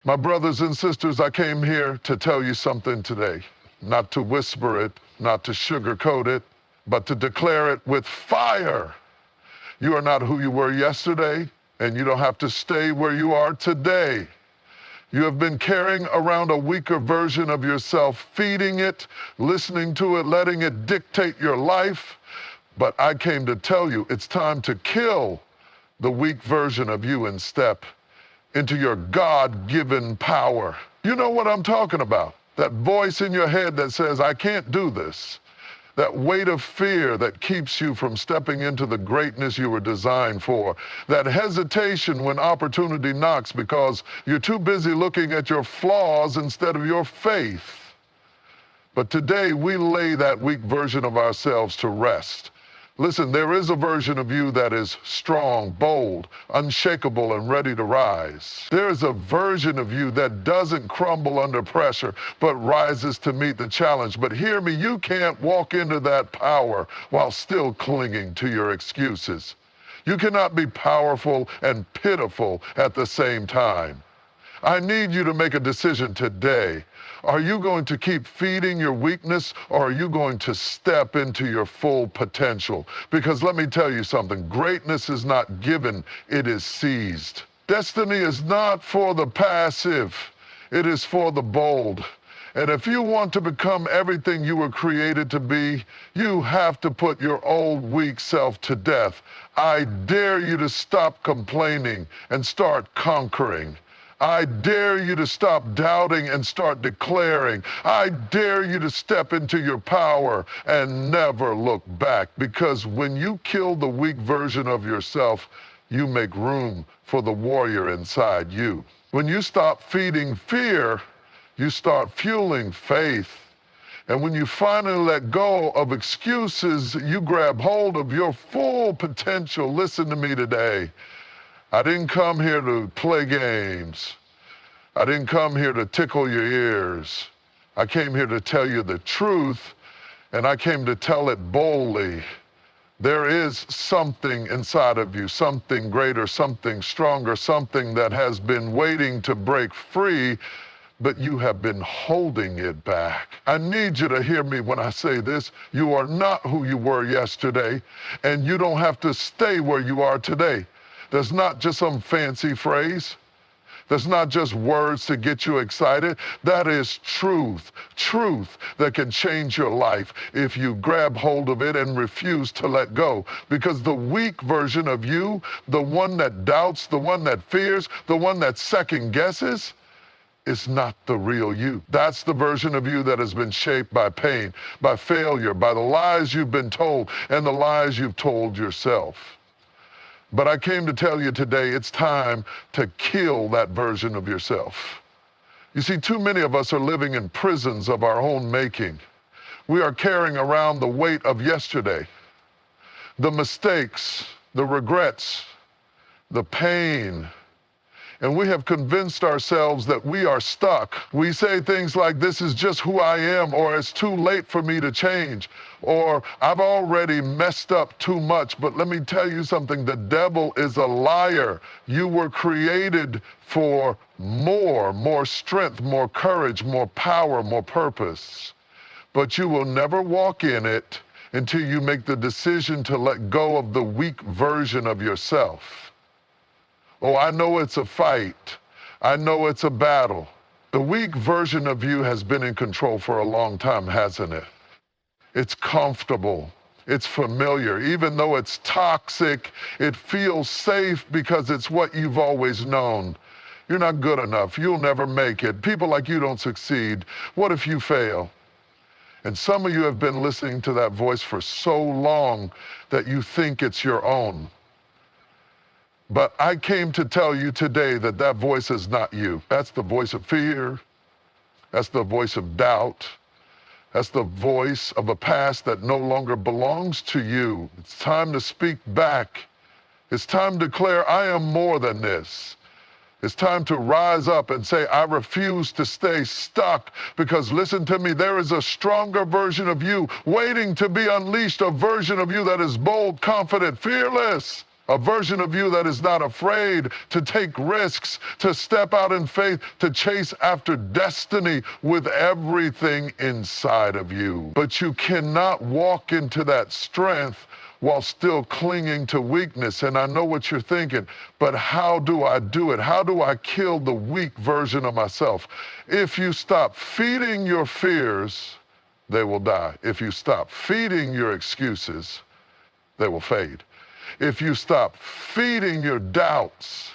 My brothers and sisters, I came here to tell you something today. Not to whisper it, not to sugarcoat it, but to declare it with fire. You are not who you were yesterday, and you don't have to stay where you are today. You have been carrying around a weaker version of yourself, feeding it, listening to it, letting it dictate your life. But I came to tell you it's time to kill the weak version of you and step into your God-given power. You know what I'm talking about. That voice in your head that says, I can't do this. That weight of fear that keeps you from stepping into the greatness you were designed for. That hesitation when opportunity knocks because you're too busy looking at your flaws instead of your faith. But today we lay that weak version of ourselves to rest. Listen, there is a version of you that is strong, bold, unshakable, and ready to rise. There is a version of you that doesn't crumble under pressure, but rises to meet the challenge. But hear me, you can't walk into that power while still clinging to your excuses. You cannot be powerful and pitiful at the same time. I need you to make a decision today. Are you going to keep feeding your weakness, or are you going to step into your full potential? Because let me tell you something, greatness is not given, it is seized. Destiny is not for the passive, it is for the bold. And if you want to become everything you were created to be, you have to put your old weak self to death. I dare you to stop complaining and start conquering. I dare you to stop doubting and start declaring. I dare you to step into your power and never look back. Because when you kill the weak version of yourself, you make room for the warrior inside you. When you stop feeding fear, you start fueling faith. And when you finally let go of excuses, you grab hold of your full potential. Listen to me today. I didn't come here to play games. I didn't come here to tickle your ears. I came here to tell you the truth, and I came to tell it boldly. There is something inside of you, something greater, something stronger, something that has been waiting to break free, but you have been holding it back. I need you to hear me when I say this. You are not who you were yesterday, and you don't have to stay where you are today. There's not just some fancy phrase. There's not just words to get you excited. That is truth that can change your life if you grab hold of it and refuse to let go. Because the weak version of you, the one that doubts, the one that fears, the one that second guesses, is not the real you. That's the version of you that has been shaped by pain, by failure, by the lies you've been told, and the lies you've told yourself. But I came to tell you today, it's time to kill that version of yourself. You see, too many of us are living in prisons of our own making. We are carrying around the weight of yesterday, the mistakes, the regrets, the pain. And we have convinced ourselves that we are stuck. We say things like, this is just who I am, or it's too late for me to change, or I've already messed up too much. But let me tell you something, the devil is a liar. You were created for more strength, more courage, more power, more purpose. But you will never walk in it until you make the decision to let go of the weak version of yourself. Oh, I know it's a fight. I know it's a battle. The weak version of you has been in control for a long time, hasn't it? It's comfortable. It's familiar. Even though it's toxic, it feels safe because it's what you've always known. You're not good enough. You'll never make it. People like you don't succeed. What if you fail? And some of you have been listening to that voice for so long that you think it's your own. But I came to tell you today that that voice is not you. That's the voice of fear. That's the voice of doubt. That's the voice of a past that no longer belongs to you. It's time to speak back. It's time to declare, I am more than this. It's time to rise up and say, I refuse to stay stuck, because listen to me, there is a stronger version of you waiting to be unleashed, a version of you that is bold, confident, fearless. A version of you that is not afraid to take risks, to step out in faith, to chase after destiny with everything inside of you. But you cannot walk into that strength while still clinging to weakness. And I know what you're thinking, but how do I do it? How do I kill the weak version of myself? If you stop feeding your fears, they will die. If you stop feeding your excuses, they will fade. If you stop feeding your doubts,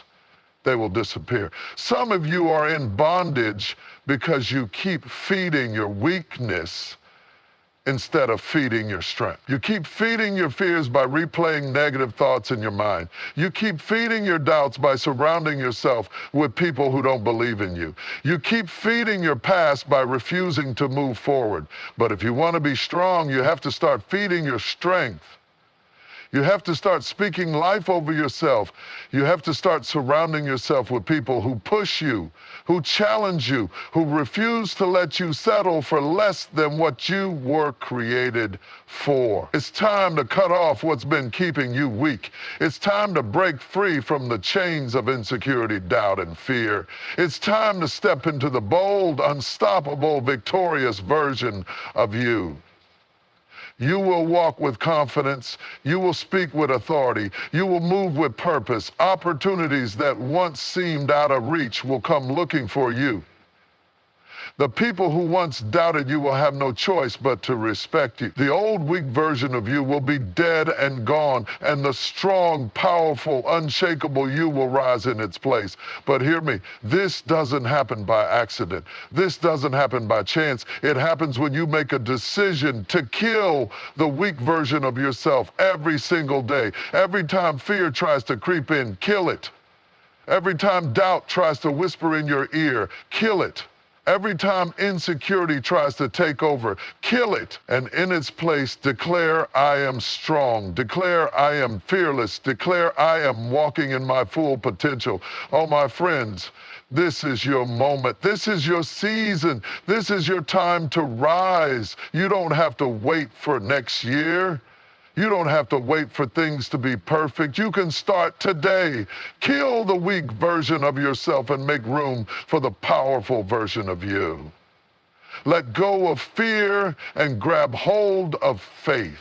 they will disappear. Some of you are in bondage because you keep feeding your weakness instead of feeding your strength. You keep feeding your fears by replaying negative thoughts in your mind. You keep feeding your doubts by surrounding yourself with people who don't believe in you. You keep feeding your past by refusing to move forward. But if you want to be strong, you have to start feeding your strength. You have to start speaking life over yourself. You have to start surrounding yourself with people who push you, who challenge you, who refuse to let you settle for less than what you were created for. It's time to cut off what's been keeping you weak. It's time to break free from the chains of insecurity, doubt, and fear. It's time to step into the bold, unstoppable, victorious version of you. You will walk with confidence. You will speak with authority. You will move with purpose. Opportunities that once seemed out of reach will come looking for you. The people who once doubted you will have no choice but to respect you. The old weak version of you will be dead and gone, and the strong, powerful, unshakable you will rise in its place. But hear me, this doesn't happen by accident. This doesn't happen by chance. It happens when you make a decision to kill the weak version of yourself every single day. Every time fear tries to creep in, kill it. Every time doubt tries to whisper in your ear, kill it. Every time insecurity tries to take over, kill it. And in its place, declare, I am strong. Declare, I am fearless. Declare, I am walking in my full potential. Oh, my friends, this is your moment. This is your season. This is your time to rise. You don't have to wait for next year. You don't have to wait for things to be perfect. You can start today. Kill the weak version of yourself and make room for the powerful version of you. Let go of fear and grab hold of faith.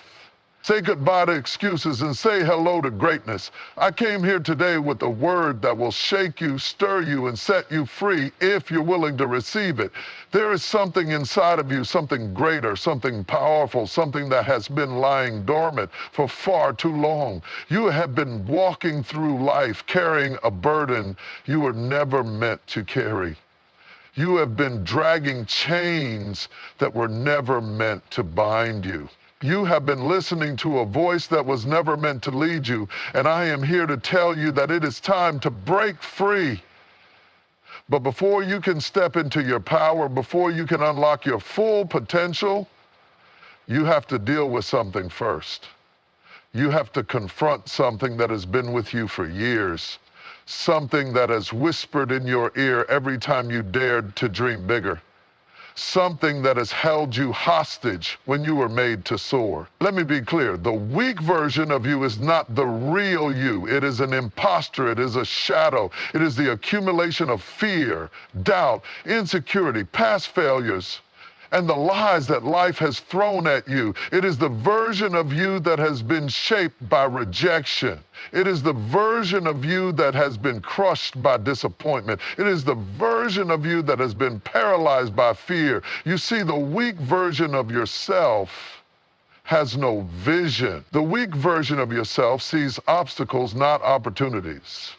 Say goodbye to excuses and say hello to greatness. I came here today with a word that will shake you, stir you, and set you free if you're willing to receive it. There is something inside of you, something greater, something powerful, something that has been lying dormant for far too long. You have been walking through life carrying a burden you were never meant to carry. You have been dragging chains that were never meant to bind you. You have been listening to a voice that was never meant to lead you, and I am here to tell you that it is time to break free. But before you can step into your power, before you can unlock your full potential, you have to deal with something first. You have to confront something that has been with you for years, something that has whispered in your ear every time you dared to dream bigger. Something that has held you hostage when you were made to soar. Let me be clear, the weak version of you is not the real you. It is an imposter, it is a shadow. It is the accumulation of fear, doubt, insecurity, past failures, and the lies that life has thrown at you. It is the version of you that has been shaped by rejection. It is the version of you that has been crushed by disappointment. It is the version of you that has been paralyzed by fear. You see, the weak version of yourself has no vision. The weak version of yourself sees obstacles, not opportunities.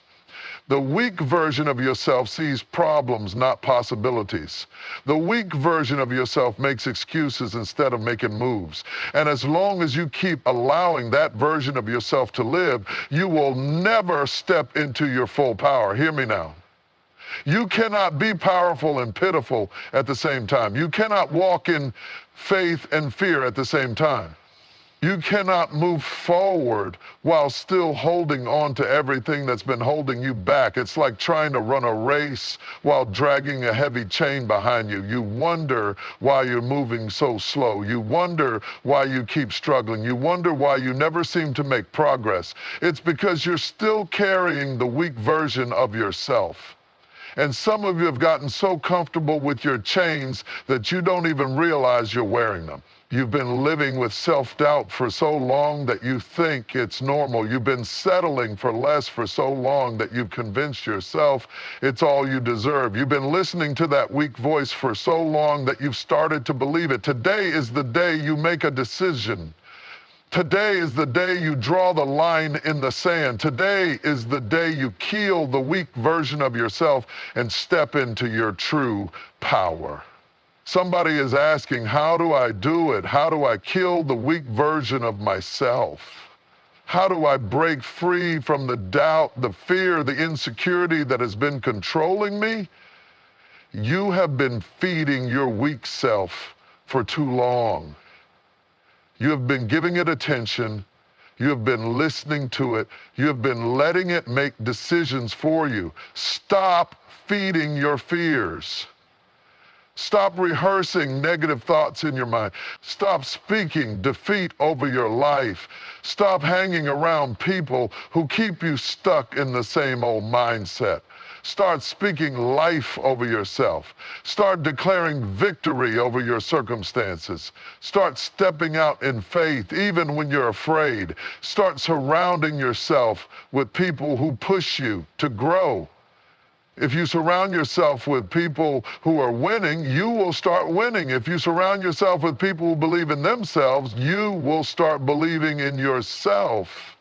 The weak version of yourself sees problems, not possibilities. The weak version of yourself makes excuses instead of making moves. And as long as you keep allowing that version of yourself to live, you will never step into your full power. Hear me now. You cannot be powerful and pitiful at the same time. You cannot walk in faith and fear at the same time. You cannot move forward while still holding on to everything that's been holding you back. It's like trying to run a race while dragging a heavy chain behind you. You wonder why you're moving so slow. You wonder why you keep struggling. You wonder why you never seem to make progress. It's because you're still carrying the weak version of yourself. And some of you have gotten so comfortable with your chains that you don't even realize you're wearing them. You've been living with self-doubt for so long that you think it's normal. You've been settling for less for so long that you've convinced yourself it's all you deserve. You've been listening to that weak voice for so long that you've started to believe it. Today is the day you make a decision. Today is the day you draw the line in the sand. Today is the day you kill the weak version of yourself and step into your true power. Somebody is asking, how do I do it? How do I kill the weak version of myself? How do I break free from the doubt, the fear, the insecurity that has been controlling me? You have been feeding your weak self for too long. You have been giving it attention. You have been listening to it. You have been letting it make decisions for you. Stop feeding your fears. Stop rehearsing negative thoughts in your mind. Stop speaking defeat over your life. Stop hanging around people who keep you stuck in the same old mindset. Start speaking life over yourself. Start declaring victory over your circumstances. Start stepping out in faith even when you're afraid. Start surrounding yourself with people who push you to grow. If you surround yourself with people who are winning, you will start winning. If you surround yourself with people who believe in themselves, you will start believing in yourself.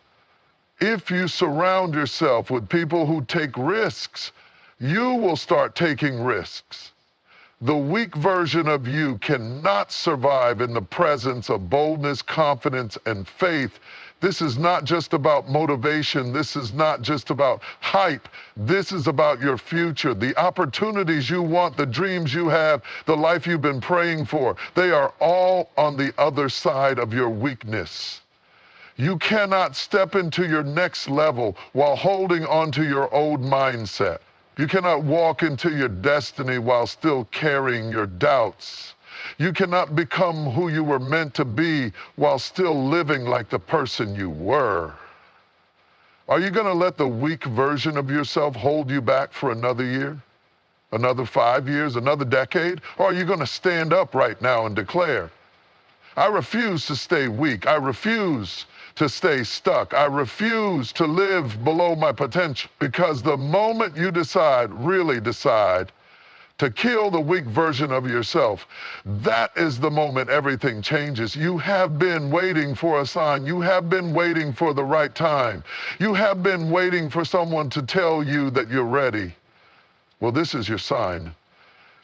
If you surround yourself with people who take risks, you will start taking risks. The weak version of you cannot survive in the presence of boldness, confidence, and faith. This is not just about motivation. This is not just about hype. This is about your future. The opportunities you want, the dreams you have, the life you've been praying for, they are all on the other side of your weakness. You cannot step into your next level while holding on to your old mindset. You cannot walk into your destiny while still carrying your doubts. You cannot become who you were meant to be while still living like the person you were. Are you going to let the weak version of yourself hold you back for another year, another 5 years, another decade? Or are you going to stand up right now and declare, I refuse to stay weak. I refuse to stay stuck. I refuse to live below my potential. Because the moment you decide, really decide, to kill the weak version of yourself, that is the moment everything changes. You have been waiting for a sign. You have been waiting for the right time. You have been waiting for someone to tell you that you're ready. Well, this is your sign.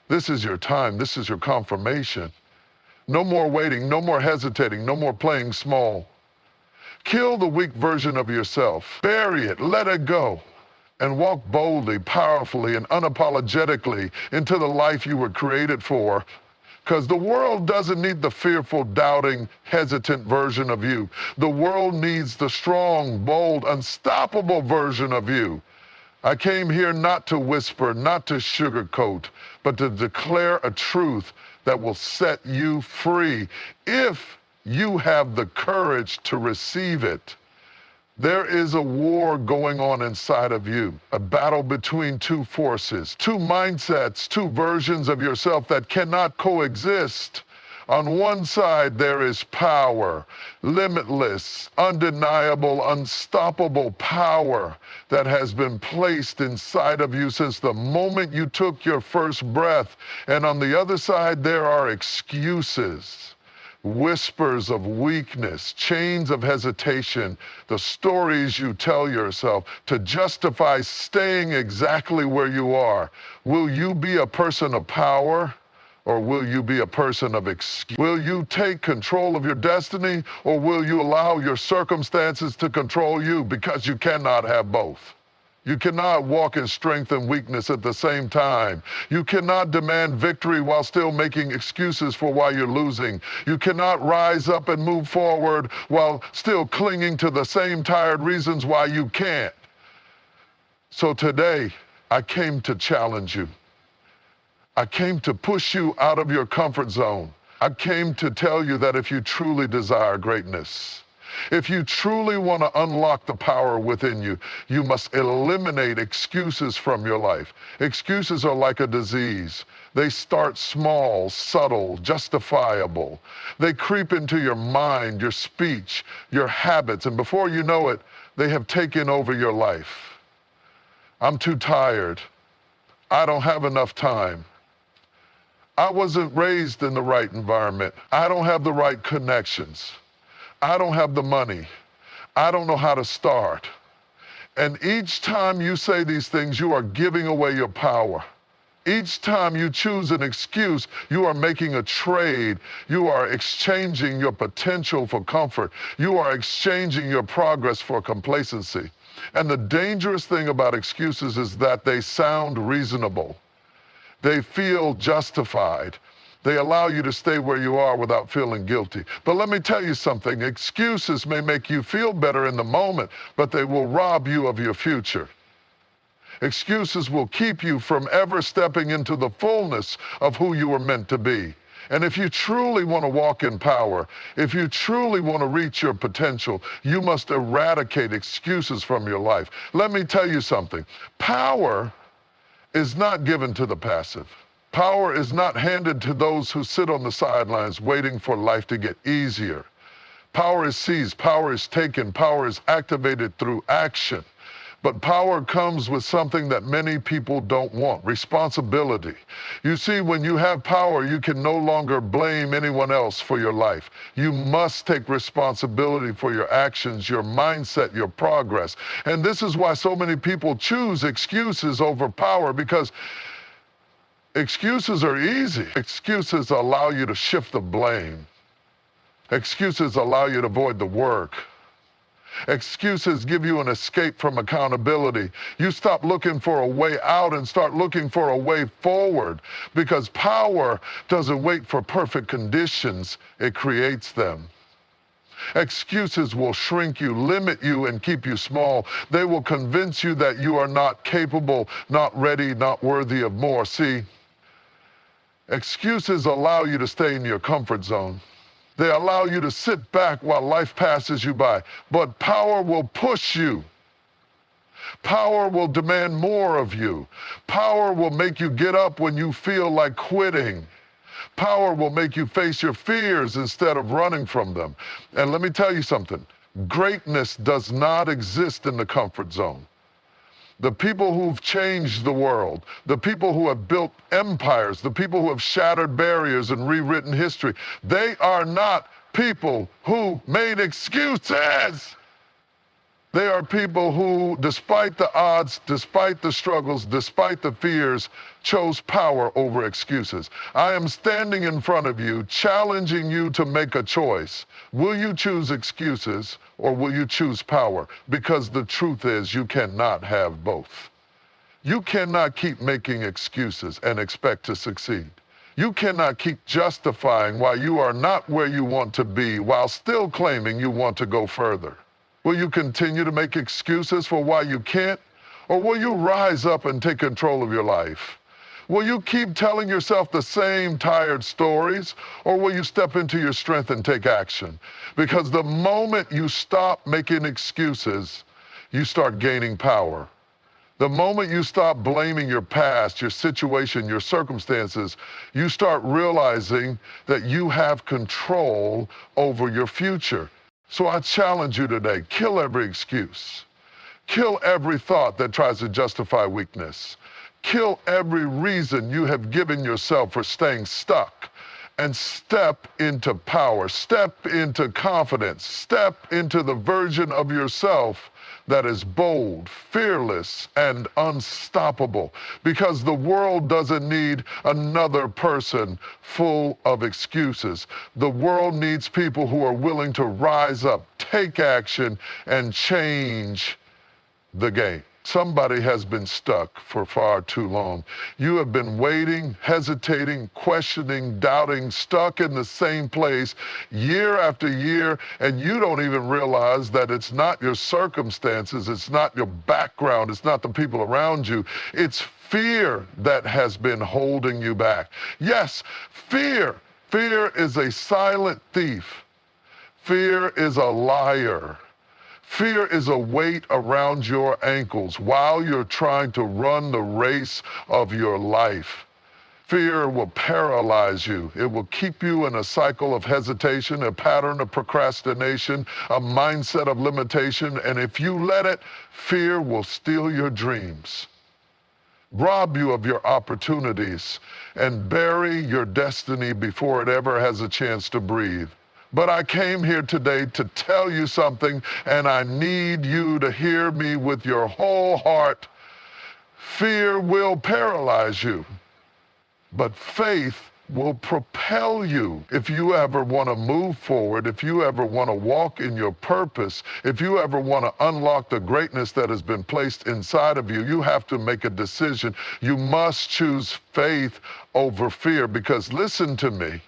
This is your time. This is your confirmation. No more waiting, no more hesitating, no more playing small. Kill the weak version of yourself. Bury it, let it go, and walk boldly, powerfully, and unapologetically into the life you were created for. Because the world doesn't need the fearful, doubting, hesitant version of you. The world needs the strong, bold, unstoppable version of you. I came here not to whisper, not to sugarcoat, but to declare a truth that will set you free if you have the courage to receive it. There is a war going on inside of you, a battle between two forces, two mindsets, two versions of yourself that cannot coexist. On one side, there is power, limitless, undeniable, unstoppable power that has been placed inside of you since the moment you took your first breath. And on the other side, there are excuses, whispers of weakness, chains of hesitation, the stories you tell yourself to justify staying exactly where you are. Will you be a person of power? Or will you be a person of excuse? Will you take control of your destiny, or will you allow your circumstances to control you? Because you cannot have both. You cannot walk in strength and weakness at the same time. You cannot demand victory while still making excuses for why you're losing. You cannot rise up and move forward while still clinging to the same tired reasons why you can't. So today, I came to challenge you. I came to push you out of your comfort zone. I came to tell you that if you truly desire greatness, if you truly want to unlock the power within you, you must eliminate excuses from your life. Excuses are like a disease. They start small, subtle, justifiable. They creep into your mind, your speech, your habits, and before you know it, they have taken over your life. I'm too tired. I don't have enough time. I wasn't raised in the right environment. I don't have the right connections. I don't have the money. I don't know how to start. And each time you say these things, you are giving away your power. Each time you choose an excuse, you are making a trade. You are exchanging your potential for comfort. You are exchanging your progress for complacency. And the dangerous thing about excuses is that they sound reasonable. They feel justified. They allow you to stay where you are without feeling guilty. But let me tell you something. Excuses may make you feel better in the moment, but they will rob you of your future. Excuses will keep you from ever stepping into the fullness of who you were meant to be. And if you truly want to walk in power, if you truly want to reach your potential, you must eradicate excuses from your life. Let me tell you something. Power is not given to the passive. Power is not handed to those who sit on the sidelines waiting for life to get easier. Power is seized, power is taken, power is activated through action. But power comes with something that many people don't want: responsibility. You see, when you have power, you can no longer blame anyone else for your life. You must take responsibility for your actions, your mindset, your progress. And this is why so many people choose excuses over power, because excuses are easy. Excuses allow you to shift the blame. Excuses allow you to avoid the work. Excuses give you an escape from accountability. You stop looking for a way out and start looking for a way forward, because power doesn't wait for perfect conditions, it creates them. Excuses will shrink you, limit you, and keep you small. They will convince you that you are not capable, not ready, not worthy of more. See, excuses allow you to stay in your comfort zone. They allow you to sit back while life passes you by. But power will push you. Power will demand more of you. Power will make you get up when you feel like quitting. Power will make you face your fears instead of running from them. And let me tell you something. Greatness does not exist in the comfort zone. The people who've changed the world, the people who have built empires, the people who have shattered barriers and rewritten history, they are not people who made excuses. They are people who, despite the odds, despite the struggles, despite the fears, chose power over excuses. I am standing in front of you, challenging you to make a choice. Will you choose excuses or will you choose power? Because the truth is, you cannot have both. You cannot keep making excuses and expect to succeed. You cannot keep justifying why you are not where you want to be while still claiming you want to go further. Will you continue to make excuses for why you can't? Or will you rise up and take control of your life? Will you keep telling yourself the same tired stories? Or will you step into your strength and take action? Because the moment you stop making excuses, you start gaining power. The moment you stop blaming your past, your situation, your circumstances, you start realizing that you have control over your future. So I challenge you today, kill every excuse. Kill every thought that tries to justify weakness. Kill every reason you have given yourself for staying stuck, and step into power, step into confidence, step into the version of yourself that is bold, fearless, and unstoppable. Because the world doesn't need another person full of excuses. The world needs people who are willing to rise up, take action, and change the game. Somebody has been stuck for far too long. You have been waiting, hesitating, questioning, doubting, stuck in the same place year after year, and you don't even realize that it's not your circumstances, it's not your background, it's not the people around you. It's fear that has been holding you back. Yes, fear. Fear is a silent thief. Fear is a liar. Fear is a weight around your ankles while you're trying to run the race of your life. Fear will paralyze you. It will keep you in a cycle of hesitation, a pattern of procrastination, a mindset of limitation, and if you let it, fear will steal your dreams, rob you of your opportunities, and bury your destiny before it ever has a chance to breathe. But I came here today to tell you something, and I need you to hear me with your whole heart. Fear will paralyze you, but faith will propel you. If you ever want to move forward, if you ever want to walk in your purpose, if you ever want to unlock the greatness that has been placed inside of you, you have to make a decision. You must choose faith over fear, because listen to me.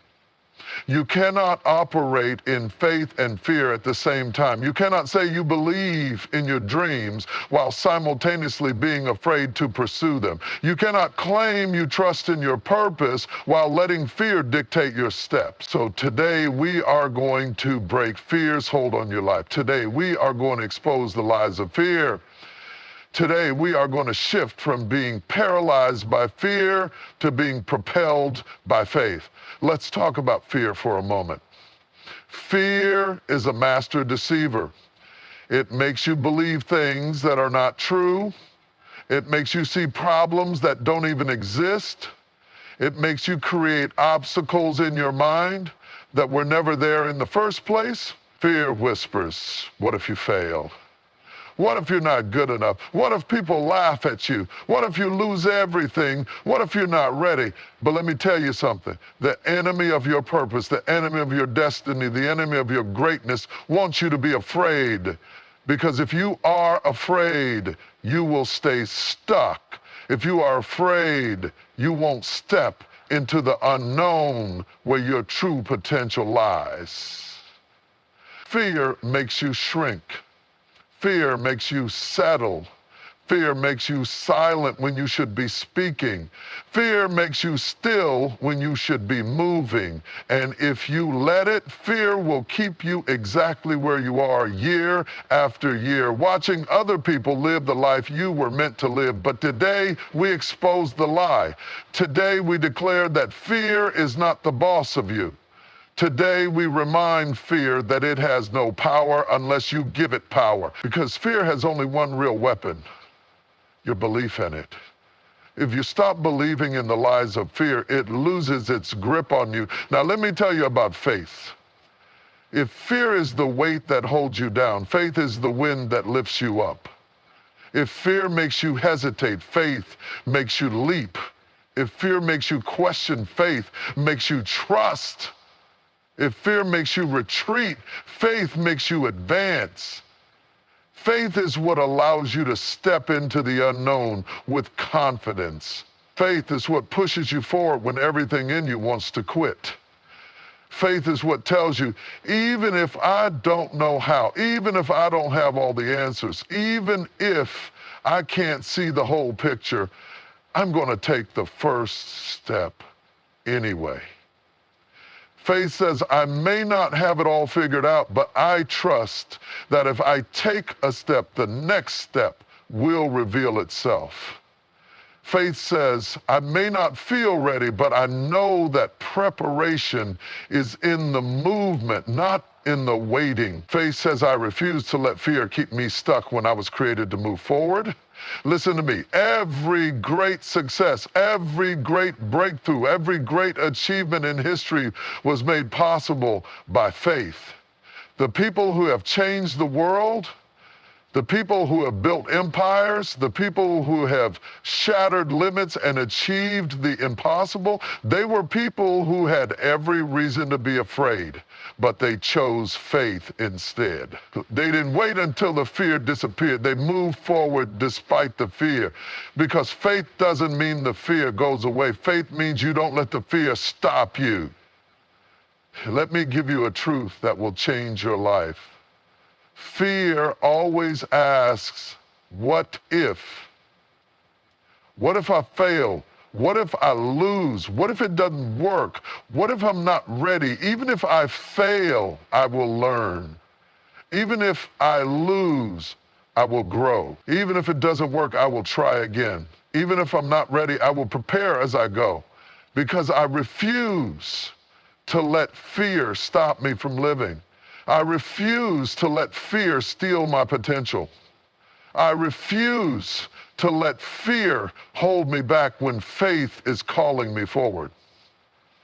You cannot operate in faith and fear at the same time. You cannot say you believe in your dreams while simultaneously being afraid to pursue them. You cannot claim you trust in your purpose while letting fear dictate your steps. So today we are going to break fear's hold on your life. Today we are going to expose the lies of fear. Today, we are going to shift from being paralyzed by fear to being propelled by faith. Let's talk about fear for a moment. Fear is a master deceiver. It makes you believe things that are not true. It makes you see problems that don't even exist. It makes you create obstacles in your mind that were never there in the first place. Fear whispers, what if you fail? What if you're not good enough? What if people laugh at you? What if you lose everything? What if you're not ready? But let me tell you something. The enemy of your purpose, the enemy of your destiny, the enemy of your greatness wants you to be afraid. Because if you are afraid, you will stay stuck. If you are afraid, you won't step into the unknown where your true potential lies. Fear makes you shrink. Fear makes you settle. Fear makes you silent when you should be speaking. Fear makes you still when you should be moving. And if you let it, fear will keep you exactly where you are year after year, watching other people live the life you were meant to live. But today, we expose the lie. Today, we declare that fear is not the boss of you. Today, we remind fear that it has no power unless you give it power. Because fear has only one real weapon, your belief in it. If you stop believing in the lies of fear, it loses its grip on you. Now, let me tell you about faith. If fear is the weight that holds you down, faith is the wind that lifts you up. If fear makes you hesitate, faith makes you leap. If fear makes you question, faith makes you trust. If fear makes you retreat, faith makes you advance. Faith is what allows you to step into the unknown with confidence. Faith is what pushes you forward when everything in you wants to quit. Faith is what tells you, even if I don't know how, even if I don't have all the answers, even if I can't see the whole picture, I'm going to take the first step anyway. Faith says, I may not have it all figured out, but I trust that if I take a step, the next step will reveal itself. Faith says, I may not feel ready, but I know that preparation is in the movement, not in the waiting. Faith says, I refuse to let fear keep me stuck when I was created to move forward. Listen to me. Every great success, every great breakthrough, every great achievement in history was made possible by faith. The people who have changed the world, The people who have built empires, the people who have shattered limits and achieved the impossible, they were people who had every reason to be afraid, but they chose faith instead. They didn't wait until the fear disappeared. They moved forward despite the fear, because faith doesn't mean the fear goes away. Faith means you don't let the fear stop you. Let me give you a truth that will change your life. Fear always asks, what if? What if I fail? What if I lose? What if it doesn't work? What if I'm not ready? Even if I fail, I will learn. Even if I lose, I will grow. Even if it doesn't work, I will try again. Even if I'm not ready, I will prepare as I go, because I refuse to let fear stop me from living. I refuse to let fear steal my potential. I refuse to let fear hold me back when faith is calling me forward.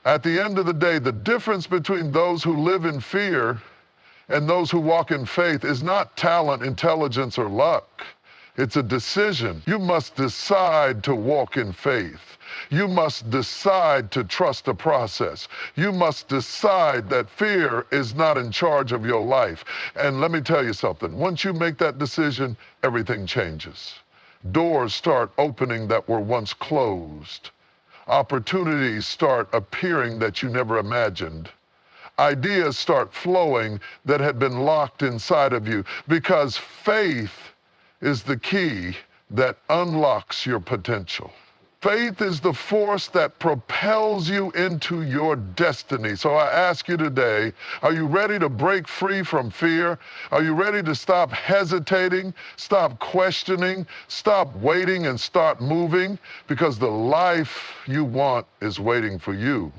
At the end of the day, the difference between those who live in fear and those who walk in faith is not talent, intelligence, or luck. It's a decision. You must decide to walk in faith. You must decide to trust the process. You must decide that fear is not in charge of your life. And let me tell you something. Once you make that decision, everything changes. Doors start opening that were once closed. Opportunities start appearing that you never imagined. Ideas start flowing that had been locked inside of you, because faith is the key that unlocks your potential. Faith is the force that propels you into your destiny. So I ask you today, are you ready to break free from fear? Are you ready to stop hesitating, stop questioning, stop waiting, and start moving? Because the life you want is waiting for you.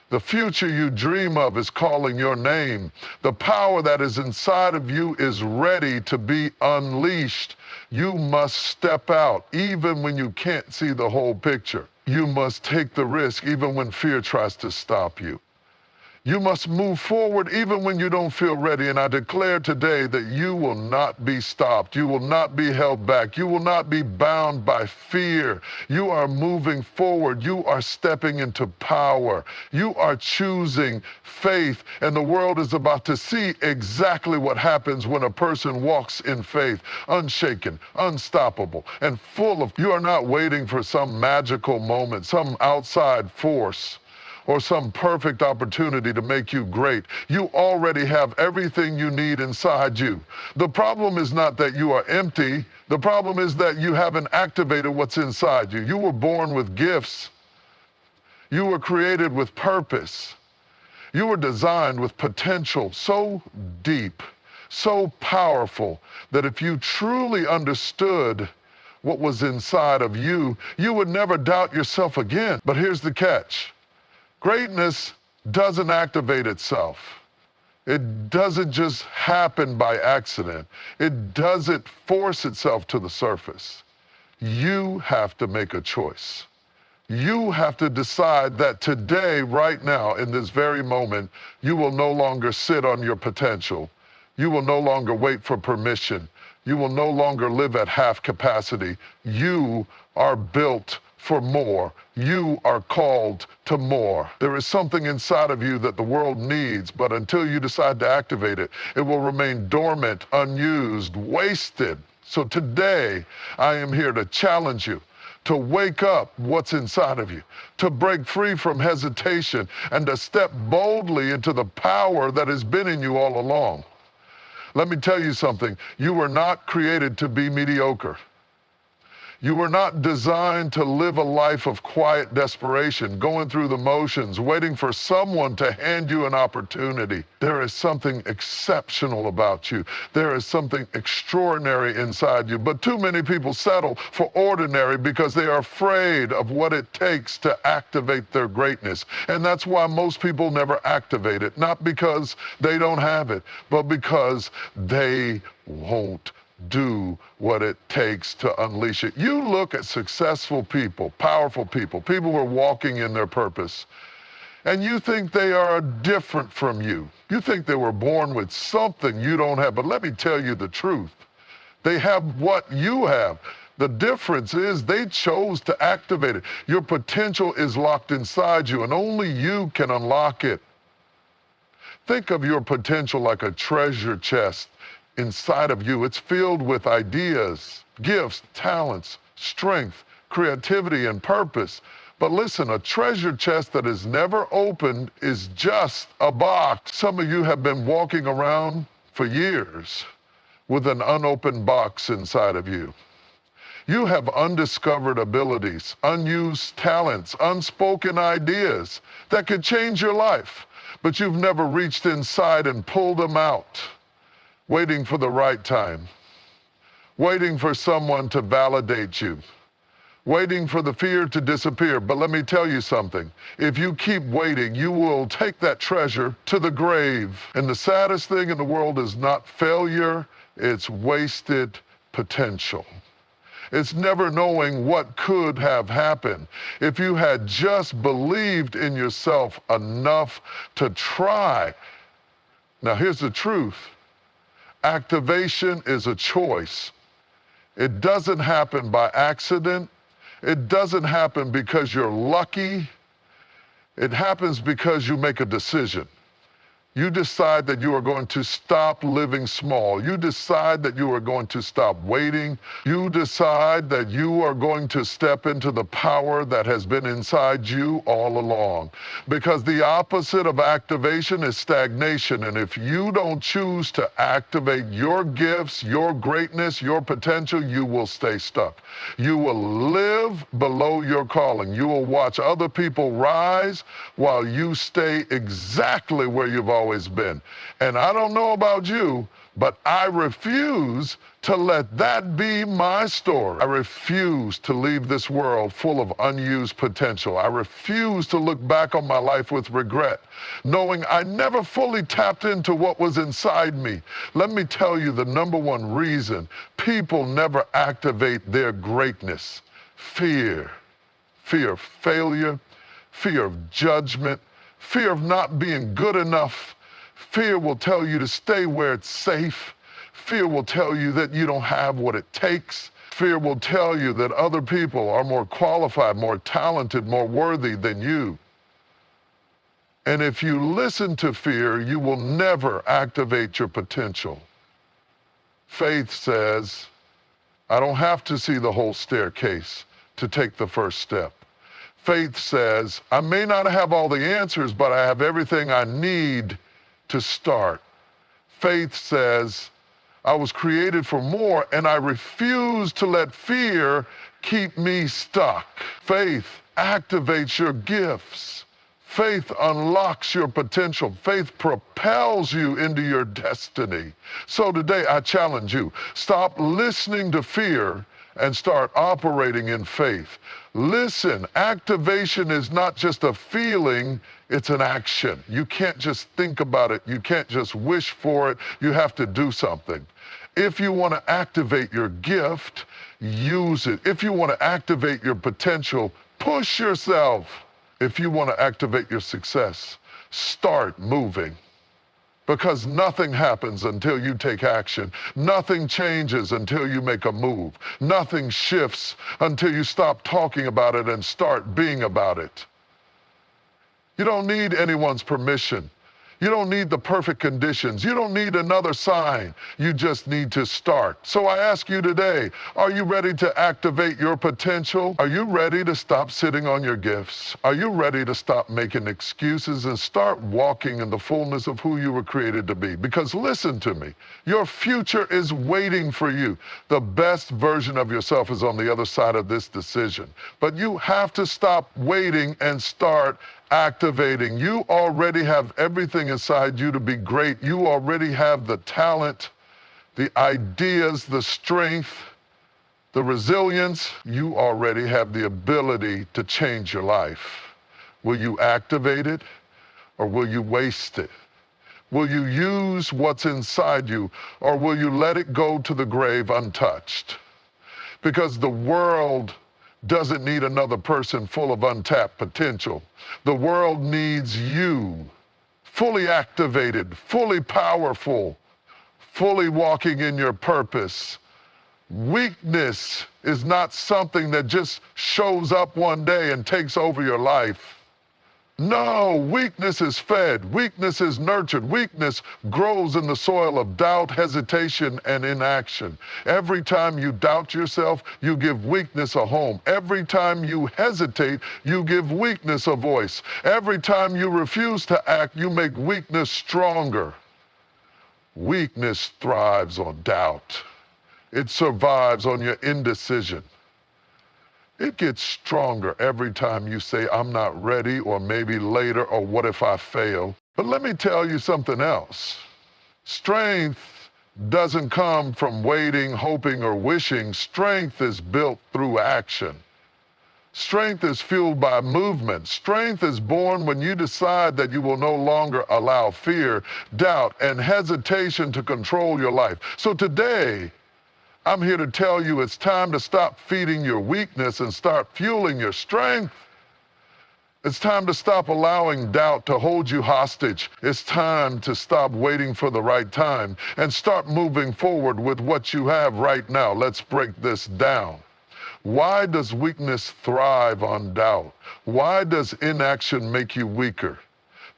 The future you dream of is calling your name. The power that is inside of you is ready to be unleashed. You must step out even when you can't see the whole picture. You must take the risk even when fear tries to stop you. You must move forward even when you don't feel ready. And I declare today that you will not be stopped. You will not be held back. You will not be bound by fear. You are moving forward. You are stepping into power. You are choosing faith. And the world is about to see exactly what happens when a person walks in faith, unshaken, unstoppable, and full of. You are not waiting for some magical moment, some outside force, or some perfect opportunity to make you great. You already have everything you need inside you. The problem is not that you are empty. The problem is that you haven't activated what's inside you. You were born with gifts. You were created with purpose. You were designed with potential so deep, so powerful, that if you truly understood what was inside of you, you would never doubt yourself again. But here's the catch. Greatness doesn't activate itself. It doesn't just happen by accident. It doesn't force itself to the surface. You have to make a choice. You have to decide that today, right now, in this very moment, you will no longer sit on your potential. You will no longer wait for permission. You will no longer live at half capacity. You are built for more. You are called to more. There is something inside of you that the world needs, but until you decide to activate it, it will remain dormant, unused, wasted. So today, I am here to challenge you to wake up what's inside of you, to break free from hesitation, and to step boldly into the power that has been in you all along. Let me tell you something. You were not created to be mediocre. You were not designed to live a life of quiet desperation, going through the motions, waiting for someone to hand you an opportunity. There is something exceptional about you. There is something extraordinary inside you. But too many people settle for ordinary because they are afraid of what it takes to activate their greatness. And that's why most people never activate it, not because they don't have it, but because they won't do what it takes to unleash it. You look at successful people, powerful people, people who are walking in their purpose, and you think they are different from you. You think they were born with something you don't have. But let me tell you the truth. They have what you have. The difference is they chose to activate it. Your potential is locked inside you, and only you can unlock it. Think of your potential like a treasure chest inside of you. It's filled with ideas, gifts, talents, strength, creativity, and purpose. But listen, a treasure chest that is never opened is just a box. Some of you have been walking around for years with an unopened box inside of you. You have undiscovered abilities, unused talents, unspoken ideas that could change your life, but you've never reached inside and pulled them out, waiting for the right time, waiting for someone to validate you, waiting for the fear to disappear. But let me tell you something. If you keep waiting, you will take that treasure to the grave. And the saddest thing in the world is not failure, it's wasted potential. It's never knowing what could have happened if you had just believed in yourself enough to try. Now, here's the truth. Activation is a choice. It doesn't happen by accident. It doesn't happen because you're lucky. It happens because you make a decision. You decide that you are going to stop living small. You decide that you are going to stop waiting. You decide that you are going to step into the power that has been inside you all along. Because the opposite of activation is stagnation. And if you don't choose to activate your gifts, your greatness, your potential, you will stay stuck. You will live below your calling. You will watch other people rise while you stay exactly where you've always been. And I don't know about you, but I refuse to let that be my story. I refuse to leave this world full of unused potential. I refuse to look back on my life with regret, knowing I never fully tapped into what was inside me. Let me tell you the number one reason people never activate their greatness: fear. Fear of failure, fear of judgment, fear of not being good enough. Fear will tell you to stay where it's safe. Fear will tell you that you don't have what it takes. Fear will tell you that other people are more qualified, more talented, more worthy than you. And if you listen to fear, you will never activate your potential. Faith says, I don't have to see the whole staircase to take the first step. Faith says, I may not have all the answers, but I have everything I need to start. Faith says, I was created for more, and I refuse to let fear keep me stuck. Faith activates your gifts. Faith unlocks your potential. Faith propels you into your destiny. So today I challenge you, stop listening to fear and start operating in faith. Listen, activation is not just a feeling, it's an action. You can't just think about it. You can't just wish for it. You have to do something. If you want to activate your gift, use it. If you want to activate your potential, push yourself. If you want to activate your success, start moving. Because nothing happens until you take action. Nothing changes until you make a move. Nothing shifts until you stop talking about it and start being about it. You don't need anyone's permission. You don't need the perfect conditions. You don't need another sign. You just need to start. So I ask you today, are you ready to activate your potential? Are you ready to stop sitting on your gifts? Are you ready to stop making excuses and start walking in the fullness of who you were created to be? Because listen to me, your future is waiting for you. The best version of yourself is on the other side of this decision. But you have to stop waiting and start activating. You already have everything inside you to be great. You already have the talent, the ideas, the strength, the resilience. You already have the ability to change your life. Will you activate it or will you waste it? Will you use what's inside you or will you let it go to the grave untouched? Because the world doesn't need another person full of untapped potential. The world needs you, fully activated, fully powerful, fully walking in your purpose, Weakness is not something that just shows up one day and takes over your life. No, weakness is fed, weakness is nurtured, weakness grows in the soil of doubt, hesitation, and inaction. Every time you doubt yourself, you give weakness a home. Every time you hesitate, you give weakness a voice. Every time you refuse to act, you make weakness stronger. Weakness thrives on doubt. It survives on your indecision. It gets stronger every time you say, I'm not ready, or maybe later, or what if I fail? But let me tell you something else. Strength doesn't come from waiting, hoping, or wishing. Strength is built through action. Strength is fueled by movement. Strength is born when you decide that you will no longer allow fear, doubt, and hesitation to control your life. So today, I'm here to tell you it's time to stop feeding your weakness and start fueling your strength. It's time to stop allowing doubt to hold you hostage. It's time to stop waiting for the right time and start moving forward with what you have right now. Let's break this down. Why does weakness thrive on doubt? Why does inaction make you weaker?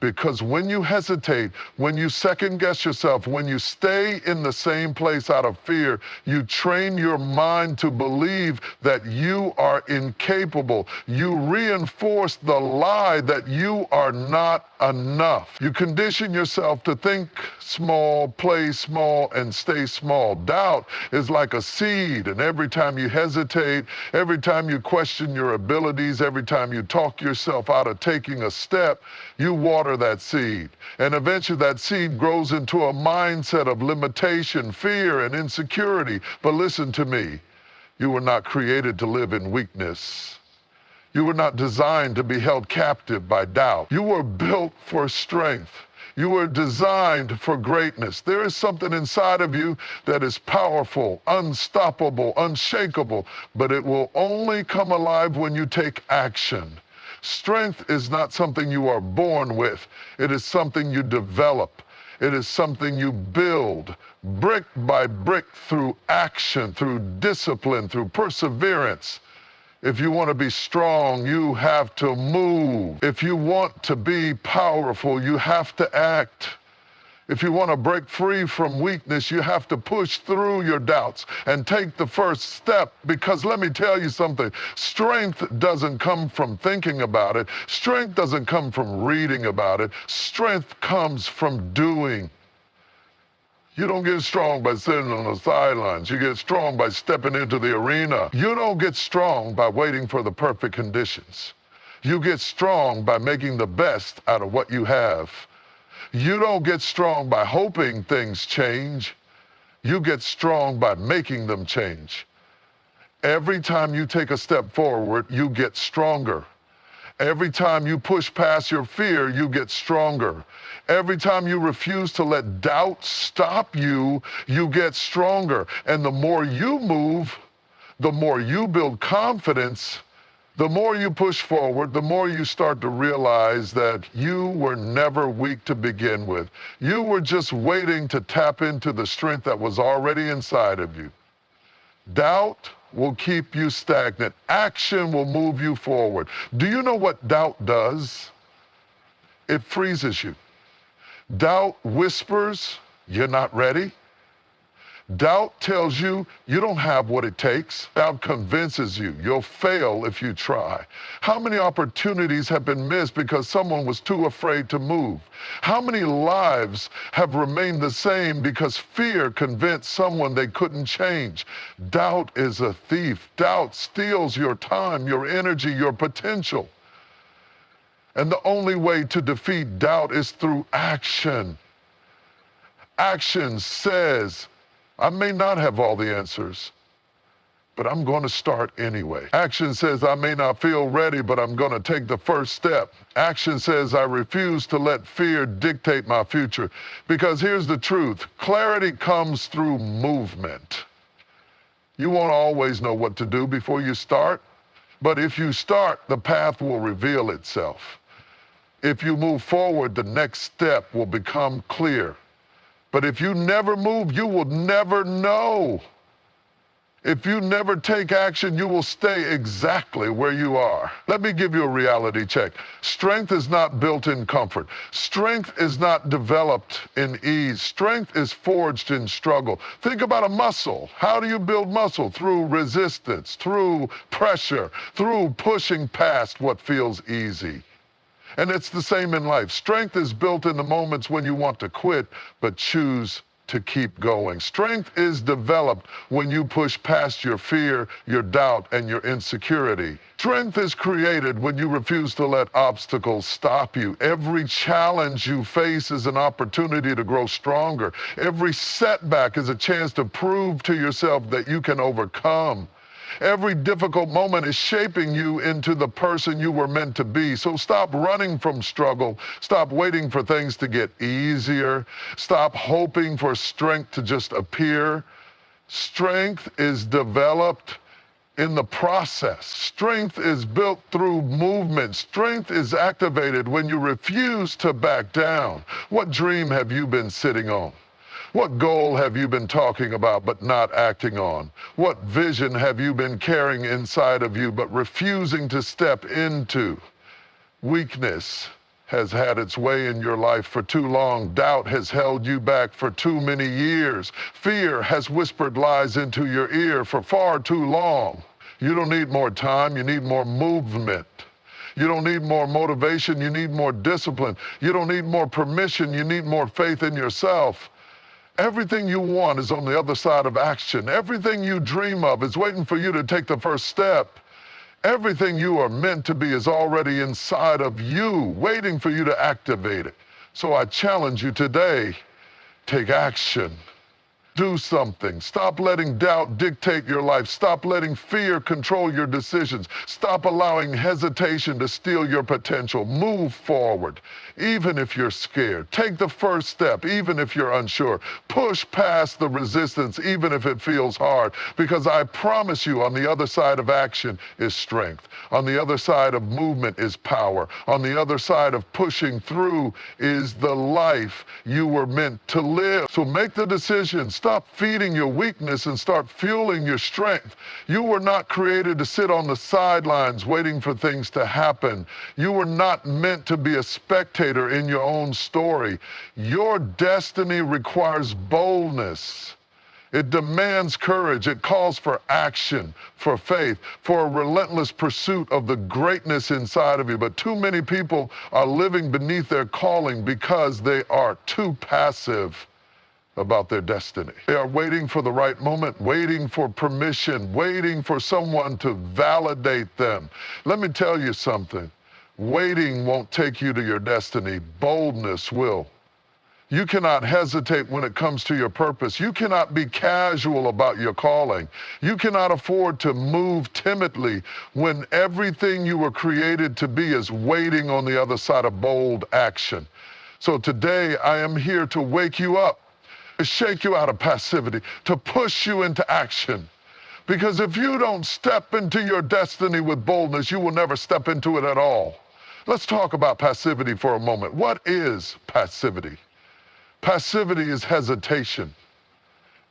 Because when you hesitate, when you second guess yourself, when you stay in the same place out of fear, you train your mind to believe that you are incapable. You reinforce the lie that you are not enough. You condition yourself to think small, play small, and stay small. Doubt is like a seed, and every time you hesitate, every time you question your abilities, every time you talk yourself out of taking a step, you water that seed. And eventually that seed grows into a mindset of limitation, fear, and insecurity. But listen to me, you were not created to live in weakness. You were not designed to be held captive by doubt. You were built for strength. You were designed for greatness. There is something inside of you that is powerful, unstoppable, unshakable, but it will only come alive when you take action. Strength is not something you are born with. It is something you develop. It is something you build brick by brick through action, through discipline, through perseverance. If you want to be strong, you have to move. If you want to be powerful, you have to act. If you want to break free from weakness, you have to push through your doubts and take the first step, because let me tell you something, strength doesn't come from thinking about it. Strength doesn't come from reading about it. Strength comes from doing. You don't get strong by sitting on the sidelines. You get strong by stepping into the arena. You don't get strong by waiting for the perfect conditions. You get strong by making the best out of what you have. You don't get strong by hoping things change. You get strong by making them change. Every time you take a step forward, you get stronger. Every time you push past your fear, you get stronger. Every time you refuse to let doubt stop you, you get stronger. And the more you move, the more you build confidence, the more you push forward, the more you start to realize that you were never weak to begin with. You were just waiting to tap into the strength that was already inside of you. Doubt will keep you stagnant. Action will move you forward. Do you know what doubt does? It freezes you. Doubt whispers, you're not ready. Doubt tells you you don't have what it takes. Doubt convinces you you'll fail if you try. How many opportunities have been missed because someone was too afraid to move? How many lives have remained the same because fear convinced someone they couldn't change? Doubt is a thief. Doubt steals your time, your energy, your potential. And the only way to defeat doubt is through action. Action says, I may not have all the answers, but I'm going to start anyway. Action says I may not feel ready, but I'm going to take the first step. Action says I refuse to let fear dictate my future. Because here's the truth, clarity comes through movement. You won't always know what to do before you start, but if you start, the path will reveal itself. If you move forward, the next step will become clear. But if you never move, you will never know. If you never take action, you will stay exactly where you are. Let me give you a reality check. Strength is not built in comfort. Strength is not developed in ease. Strength is forged in struggle. Think about a muscle. How do you build muscle? Through resistance, through pressure, through pushing past what feels easy. And it's the same in life. Strength is built in the moments when you want to quit, but choose to keep going. Strength is developed when you push past your fear, your doubt, and your insecurity. Strength is created when you refuse to let obstacles stop you. Every challenge you face is an opportunity to grow stronger. Every setback is a chance to prove to yourself that you can overcome. Every difficult moment is shaping you into the person you were meant to be. So stop running from struggle. Stop waiting for things to get easier. Stop hoping for strength to just appear. Strength is developed in the process. Strength is built through movement. Strength is activated when you refuse to back down. What dream have you been sitting on? What goal have you been talking about but not acting on? What vision have you been carrying inside of you but refusing to step into? Weakness has had its way in your life for too long. Doubt has held you back for too many years. Fear has whispered lies into your ear for far too long. You don't need more time, you need more movement. You don't need more motivation, you need more discipline. You don't need more permission, you need more faith in yourself. Everything you want is on the other side of action. Everything you dream of is waiting for you to take the first step. Everything you are meant to be is already inside of you, waiting for you to activate it. So I challenge you today, take action. Do something. Stop letting doubt dictate your life. Stop letting fear control your decisions. Stop allowing hesitation to steal your potential. Move forward, even if you're scared. Take the first step, even if you're unsure. Push past the resistance, even if it feels hard, because I promise you, on the other side of action is strength. On the other side of movement is power. On the other side of pushing through is the life you were meant to live. So make the decision. Stop feeding your weakness and start fueling your strength. You were not created to sit on the sidelines waiting for things to happen. You were not meant to be a spectator in your own story. Your destiny requires boldness. It demands courage. It calls for action, for faith, for a relentless pursuit of the greatness inside of you. But too many people are living beneath their calling because they are too passive about their destiny. They are waiting for the right moment, waiting for permission, waiting for someone to validate them. Let me tell you something. Waiting won't take you to your destiny. Boldness will. You cannot hesitate when it comes to your purpose. You cannot be casual about your calling. You cannot afford to move timidly when everything you were created to be is waiting on the other side of bold action. So today I am here to wake you up, to shake you out of passivity, to push you into action. Because if you don't step into your destiny with boldness, you will never step into it at all. Let's talk about passivity for a moment. What is passivity? Passivity is hesitation.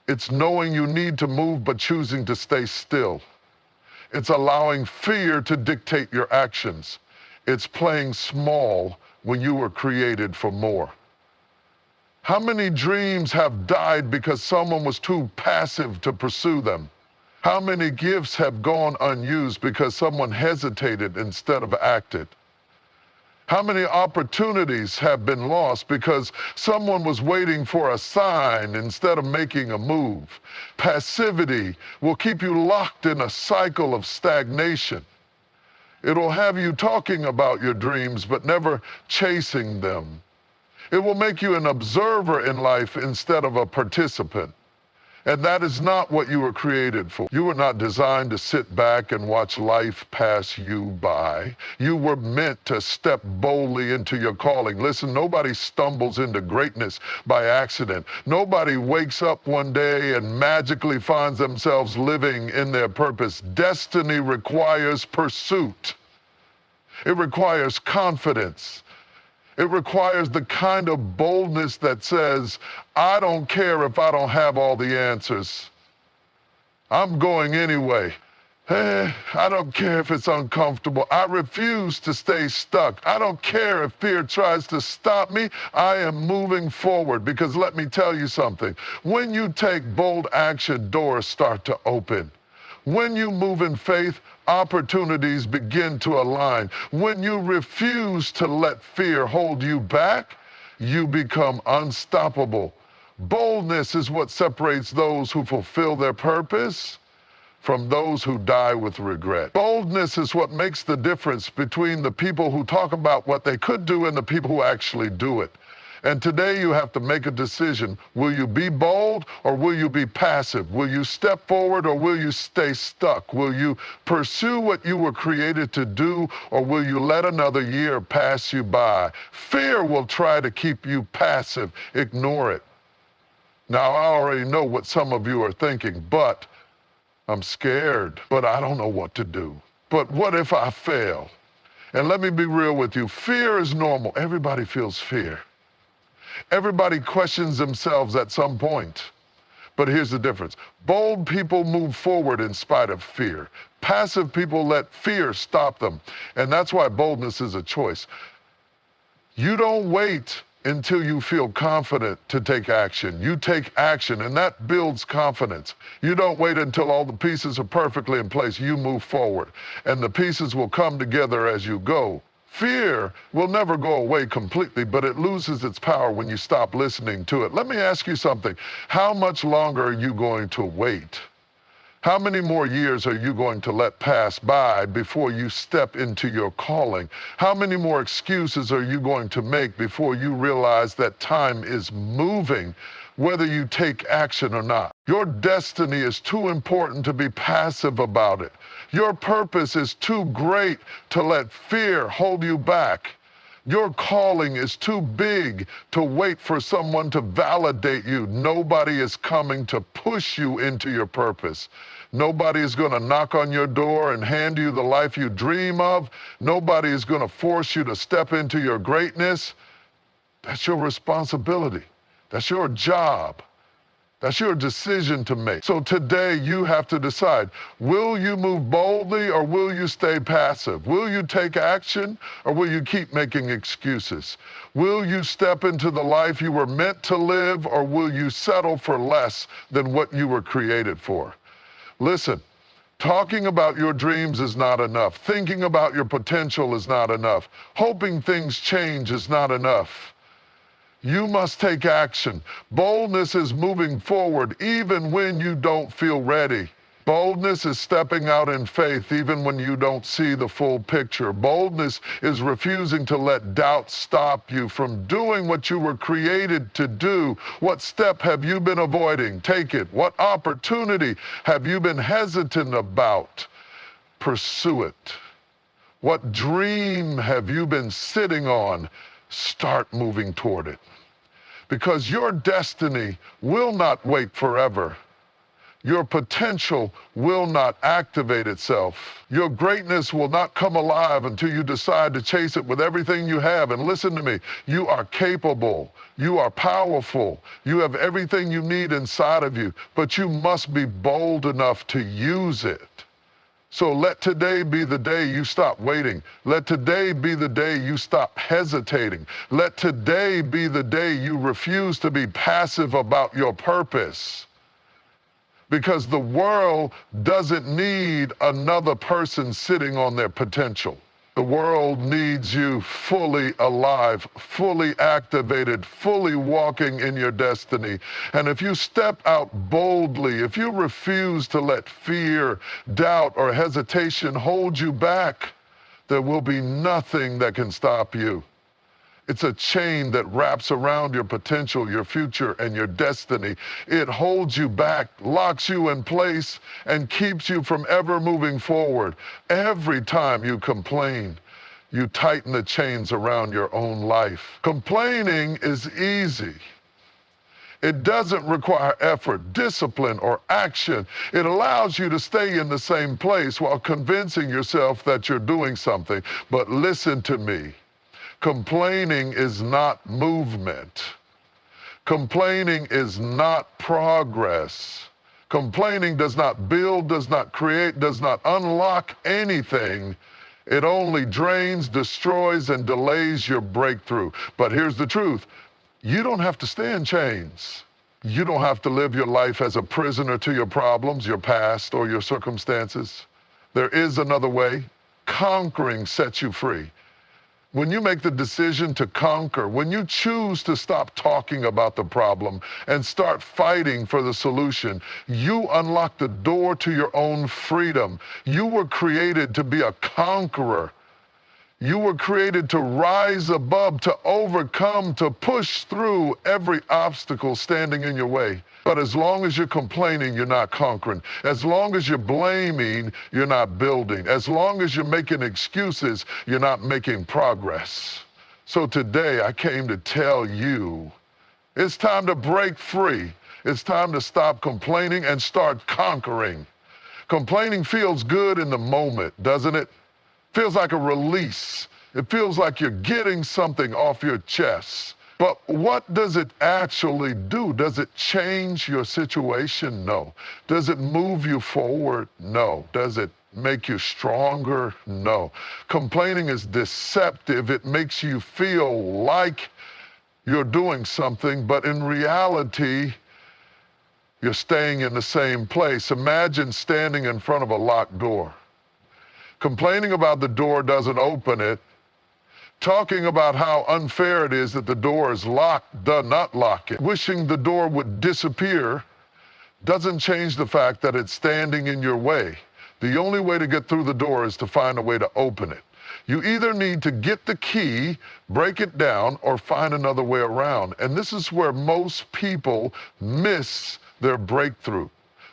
It's knowing you need to move but choosing to stay still. It's allowing fear to dictate your actions. It's playing small when you were created for more. How many dreams have died because someone was too passive to pursue them? How many gifts have gone unused because someone hesitated instead of acted? How many opportunities have been lost because someone was waiting for a sign instead of making a move? Passivity will keep you locked in a cycle of stagnation. It'll have you talking about your dreams but never chasing them. It will make you an observer in life instead of a participant. And that is not what you were created for. You were not designed to sit back and watch life pass you by. You were meant to step boldly into your calling. Listen, nobody stumbles into greatness by accident. Nobody wakes up one day and magically finds themselves living in their purpose. Destiny requires pursuit. It requires confidence. It requires the kind of boldness that says, I don't care if I don't have all the answers. I'm going anyway. I don't care if it's uncomfortable. I refuse to stay stuck. I don't care if fear tries to stop me. I am moving forward because let me tell you something. When you take bold action, doors start to open. When you move in faith, opportunities begin to align. When you refuse to let fear hold you back, you become unstoppable. Boldness is what separates those who fulfill their purpose from those who die with regret. Boldness is what makes the difference between the people who talk about what they could do and the people who actually do it. And today you have to make a decision. Will you be bold or will you be passive? Will you step forward or will you stay stuck? Will you pursue what you were created to do or will you let another year pass you by? Fear will try to keep you passive. Ignore it. Now, I already know what some of you are thinking, but I'm scared, but I don't know what to do. But what if I fail? And let me be real with you. Fear is normal. Everybody feels fear. Everybody questions themselves at some point. But here's the difference. Bold people move forward in spite of fear. Passive people let fear stop them. And that's why boldness is a choice. You don't wait until you feel confident to take action. You take action, and that builds confidence. You don't wait until all the pieces are perfectly in place. You move forward, and the pieces will come together as you go. Fear will never go away completely, but it loses its power when you stop listening to it. Let me ask you something. How much longer are you going to wait? How many more years are you going to let pass by before you step into your calling? How many more excuses are you going to make before you realize that time is moving, whether you take action or not? Your destiny is too important to be passive about it. Your purpose is too great to let fear hold you back. Your calling is too big to wait for someone to validate you. Nobody is coming to push you into your purpose. Nobody is going to knock on your door and hand you the life you dream of. Nobody is going to force you to step into your greatness. That's your responsibility. That's your job. That's your decision to make. So today you have to decide, will you move boldly or will you stay passive? Will you take action or will you keep making excuses? Will you step into the life you were meant to live or will you settle for less than what you were created for? Listen, talking about your dreams is not enough. Thinking about your potential is not enough. Hoping things change is not enough. You must take action. Boldness is moving forward even when you don't feel ready. Boldness is stepping out in faith even when you don't see the full picture. Boldness is refusing to let doubt stop you from doing what you were created to do. What step have you been avoiding? Take it. What opportunity have you been hesitant about? Pursue it. What dream have you been sitting on? Start moving toward it. Because your destiny will not wait forever. Your potential will not activate itself. Your greatness will not come alive until you decide to chase it with everything you have. And listen to me, you are capable. You are powerful. You have everything you need inside of you, but you must be bold enough to use it. So let today be the day you stop waiting. Let today be the day you stop hesitating. Let today be the day you refuse to be passive about your purpose. Because the world doesn't need another person sitting on their potential. The world needs you fully alive, fully activated, fully walking in your destiny. And if you step out boldly, if you refuse to let fear, doubt, or hesitation hold you back, there will be nothing that can stop you. It's a chain that wraps around your potential, your future, and your destiny. It holds you back, locks you in place, and keeps you from ever moving forward. Every time you complain, you tighten the chains around your own life. Complaining is easy. It doesn't require effort, discipline, or action. It allows you to stay in the same place while convincing yourself that you're doing something. But listen to me. Complaining is not movement. Complaining is not progress. Complaining does not build, does not create, does not unlock anything. It only drains, destroys, and delays your breakthrough. But here's the truth. You don't have to stay in chains. You don't have to live your life as a prisoner to your problems, your past, or your circumstances. There is another way. Conquering sets you free. When you make the decision to conquer, when you choose to stop talking about the problem and start fighting for the solution, you unlock the door to your own freedom. You were created to be a conqueror. You were created to rise above, to overcome, to push through every obstacle standing in your way. But as long as you're complaining, you're not conquering. As long as you're blaming, you're not building. As long as you're making excuses, you're not making progress. So today I came to tell you, it's time to break free. It's time to stop complaining and start conquering. Complaining feels good in the moment, doesn't it? Feels like a release. It feels like you're getting something off your chest. But what does it actually do? Does it change your situation? No. Does it move you forward? No. Does it make you stronger? No. Complaining is deceptive. It makes you feel like you're doing something, but in reality, you're staying in the same place. Imagine standing in front of a locked door. Complaining about the door doesn't open it. Talking about how unfair it is that the door is locked does not lock it. Wishing the door would disappear doesn't change the fact that it's standing in your way. The only way to get through the door is to find a way to open it. You either need to get the key, break it down, or find another way around. And this is where most people miss their breakthrough.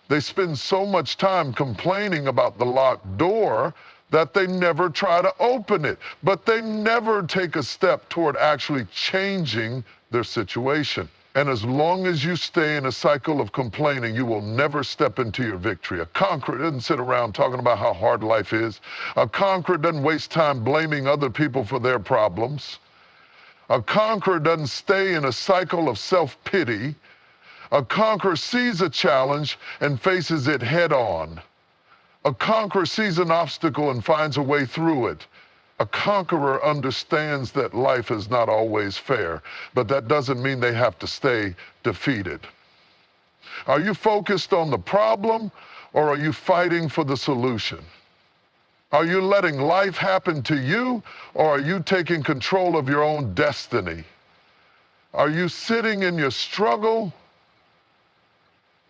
They spend so much time complaining about the locked door that they never try to open it, but they never take a step toward actually changing their situation. And as long as you stay in a cycle of complaining, you will never step into your victory. A conqueror doesn't sit around talking about how hard life is. A conqueror doesn't waste time blaming other people for their problems. A conqueror doesn't stay in a cycle of self-pity. A conqueror sees a challenge and faces it head on. A conqueror sees an obstacle and finds a way through it. A conqueror understands that life is not always fair, but that doesn't mean they have to stay defeated. Are you focused on the problem, or are you fighting for the solution? Are you letting life happen to you, or are you taking control of your own destiny? Are you sitting in your struggle,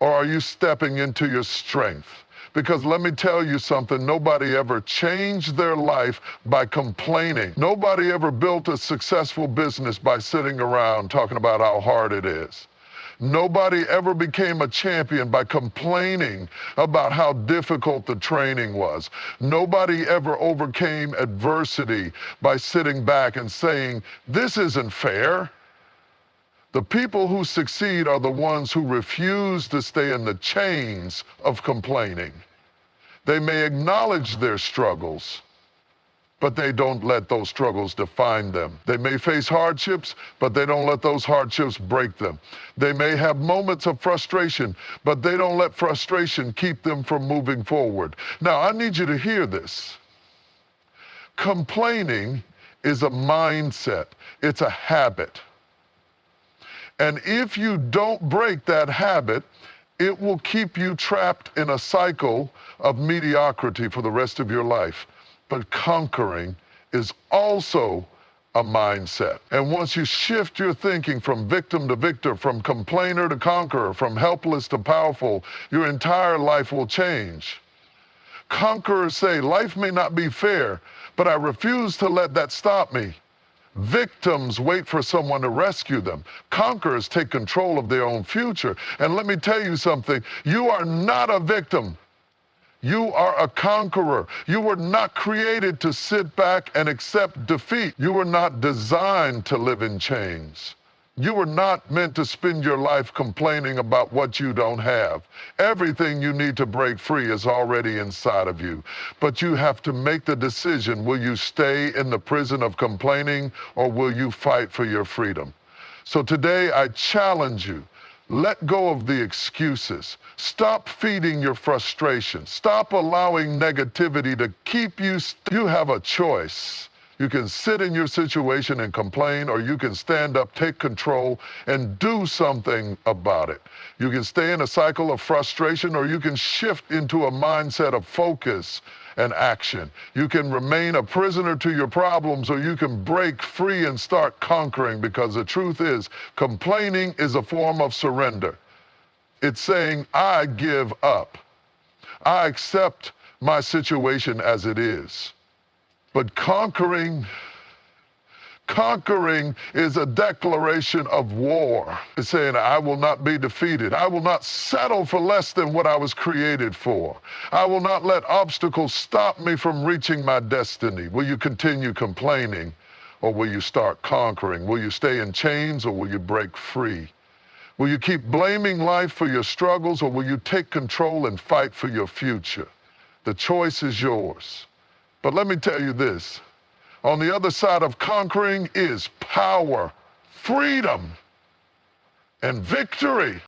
or are you stepping into your strength? Because let me tell you something, nobody ever changed their life by complaining. Nobody ever built a successful business by sitting around talking about how hard it is. Nobody ever became a champion by complaining about how difficult the training was. Nobody ever overcame adversity by sitting back and saying, this isn't fair. The people who succeed are the ones who refuse to stay in the chains of complaining. They may acknowledge their struggles, but they don't let those struggles define them. They may face hardships, but they don't let those hardships break them. They may have moments of frustration, but they don't let frustration keep them from moving forward. Now, I need you to hear this. Complaining is a mindset. It's a habit. And if you don't break that habit, it will keep you trapped in a cycle of mediocrity for the rest of your life. But conquering is also a mindset. And once you shift your thinking from victim to victor, from complainer to conqueror, from helpless to powerful, your entire life will change. Conquerors say, life may not be fair, but I refuse to let that stop me. Victims wait for someone to rescue them. Conquerors take control of their own future. And let me tell you something, you are not a victim. You are a conqueror. You were not created to sit back and accept defeat. You were not designed to live in chains. You were not meant to spend your life complaining about what you don't have. Everything you need to break free is already inside of you. But you have to make the decision, will you stay in the prison of complaining, or will you fight for your freedom? So today I challenge you, Let go of the excuses. Stop feeding your frustration. Stop allowing negativity to keep you. You have a choice. You can sit in your situation and complain, or you can stand up, take control, and do something about it. You can stay in a cycle of frustration, or you can shift into a mindset of focus and action. You can remain a prisoner to your problems, or you can break free and start conquering, because the truth is, complaining is a form of surrender. It's saying, I give up. I accept my situation as it is. But conquering is a declaration of war. It's saying, I will not be defeated. I will not settle for less than what I was created for. I will not let obstacles stop me from reaching my destiny. Will you continue complaining, or will you start conquering? Will you stay in chains, or will you break free? Will you keep blaming life for your struggles, or will you take control and fight for your future? The choice is yours. But let me tell you this, on the other side of conquering is power, freedom, and victory.